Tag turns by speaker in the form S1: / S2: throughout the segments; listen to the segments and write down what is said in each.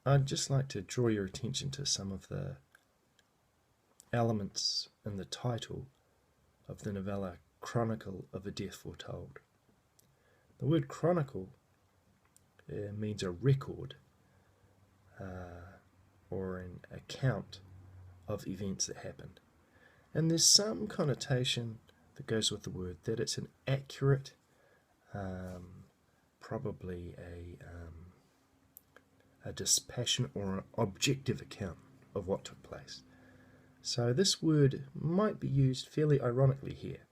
S1: I'd just like to draw your attention to some of the elements in the title of the novella Chronicle of a Death Foretold. The word chronicle means a record or an account of events that happened. And there's some connotation that goes with the word that it's an accurate, probably a dispassionate or an objective account of what took place. So this word might be used fairly ironically here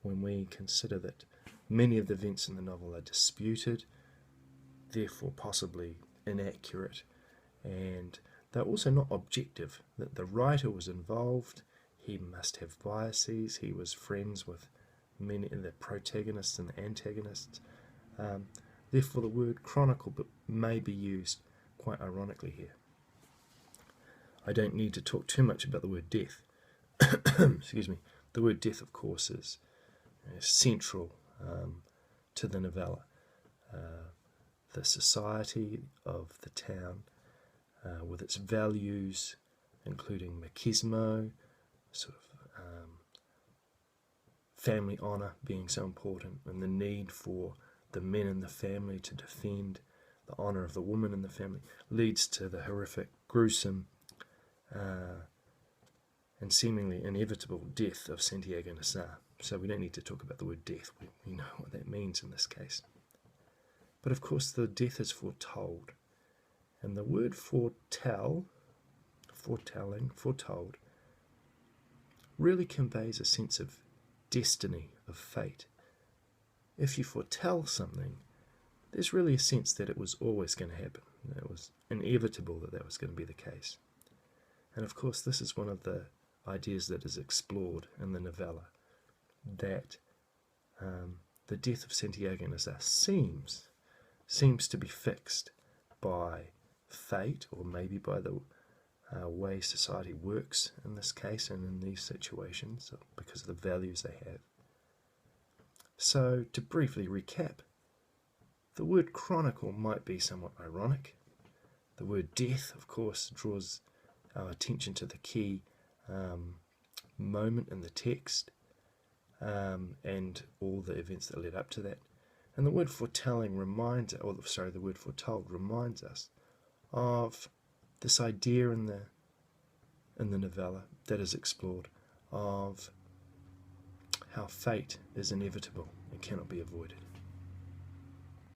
S1: when we consider that many of the events in the novel are disputed, therefore possibly inaccurate, and they're also not objective, that the writer was involved, he must have biases, he was friends with many of the protagonists and the antagonists. Therefore the word chronicle may be used quite ironically here. I don't need to talk too much about the word death. Excuse me. The word death, of course, is central to the novella. The society of the town, with its values, including machismo, sort of family honour being so important, and the need for the men in the family to defend the honour of the woman in the family, leads to the horrific, gruesome, and seemingly inevitable death of Santiago Nassar. So we don't need to talk about the word death, we know what that means in this case. But of course the death is foretold, and the word foretell, foretelling, foretold, really conveys a sense of destiny, of fate. If you foretell something, there's really a sense that it was always going to happen. It was inevitable that that was going to be the case. And of course this is one of the ideas that is explored in the novella, that the death of Santiago Nassar seems to be fixed by fate, or maybe by the way society works in this case and in these situations, because of the values they have. So to briefly recap, the word chronicle might be somewhat ironic. The word death, of course, draws our attention to the key moment in the text, and all the events that led up to that. And the word foretelling the word foretold reminds us of this idea in the novella that is explored of how fate is inevitable and cannot be avoided.